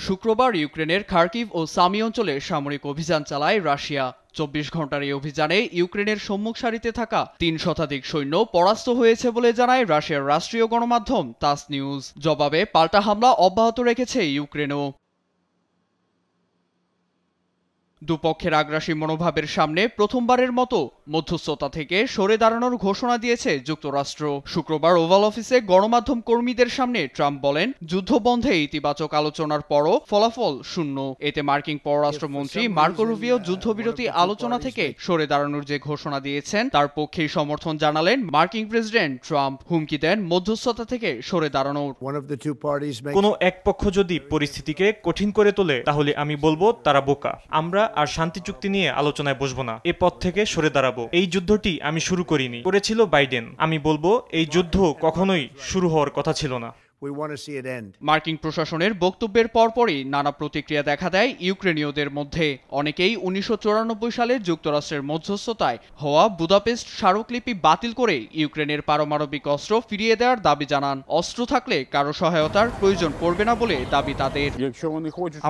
শুক্রবার ইউক্রেনের খার্কিভ ও সামি অঞ্চলে সামরিক অভিযান চালায় রাশিয়া। ২৪ ঘণ্টার এই অভিযানে ইউক্রেনের সম্মুখ সারিতে থাকা ৩ শতাধিক সৈন্য পরাস্ত হয়েছে বলে জানায় রাশিয়ার রাষ্ট্রীয় গণমাধ্যম তাস নিউজ। জবাবে পাল্টা হামলা অব্যাহত রেখেছে ইউক্রেনও। দুপক্ষের আগ্রাসী মনোভাবের সামনে প্রথমবারের মতো মধ্যস্থতা থেকে সরে দাঁড়ানোর ঘোষণা দিয়েছে যুক্তরাষ্ট্র। শুক্রবার ওভাল অফিসে গণমাধ্যম কর্মীদের সামনে ট্রাম্প বলেন, যুদ্ধবন্ধে ইতিবাচক আলোচনার পরও ফলাফল শূন্য। এতে মার্কিন পররাষ্ট্রমন্ত্রী মার্কো রুবিও যুদ্ধবিরতি আলোচনা থেকে সরে দাঁড়ানোর যে ঘোষণা দিয়েছেন তার পক্ষেই সমর্থন জানালেন মার্কিন প্রেসিডেন্ট ট্রাম্প। হুমকি দেন মধ্যস্থতা থেকে সরে দাঁড়ানোর। কোনো এক পক্ষ যদি পরিস্থিতিকে কঠিন করে তোলে তাহলে আমি বলবো তারা বোকা। আমরা আর শান্তি চুক্তি নিয়ে আলোচনায় বসবো না, এ পথ থেকে সরে দাঁড়াবো। এই যুদ্ধটি আমি শুরু করিনি, করেছিল বাইডেন। আমি বলবো এই যুদ্ধ কখনোই শুরু হওয়ার কথা ছিল না। মার্কিন প্রশাসনের বক্তব্যের পরপরই নানা প্রতিক্রিয়া দেখা দেয় ইউক্রেনীয়দের মধ্যে। অনেকেই ১৯৯৪ সালে যুক্তরাষ্ট্রের মধ্যস্থতায় হওয়া বুদাপেস্ট স্মারকলিপি বাতিল করে ইউক্রেনের পারমাণবিক অস্ত্র ফিরিয়ে দেওয়ার দাবি জানান। অস্ত্র থাকলে কারো সহায়তার প্রয়োজন পড়বে না বলে দাবি তাদের।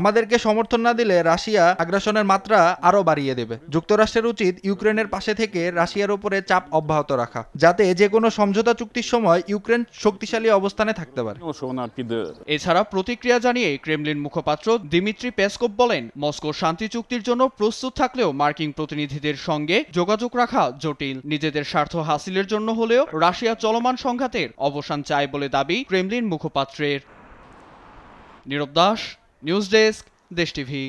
আমাদেরকে সমর্থন না দিলে রাশিয়া আগ্রাসনের মাত্রা আরো বাড়িয়ে দেবে। যুক্তরাষ্ট্রের উচিত ইউক্রেনের পাশে থেকে রাশিয়ার উপরে চাপ অব্যাহত রাখা, যাতে যে কোনো সমঝোতা চুক্তির সময় ইউক্রেন শক্তিশালী অবস্থানে থাকতে পারে। এছাড়া প্রতিক্রিয়া জানিয়ে ক্রেমলিন মুখপাত্র দিমিত্রি পেসকভ বলেন, মস্কো শান্তি চুক্তির জন্য প্রস্তুত থাকলেও মার্কিন প্রতিনিধিদের সঙ্গে যোগাযোগ রাখা জটিল। নিজেদের স্বার্থ হাসিলের জন্য হলেও রাশিয়া চলমান সংঘাতের অবসান চায় বলে দাবি ক্রেমলিন মুখপাত্রের। নীরব দাস, নিউজ ডেস্ক, দেশ টিভি।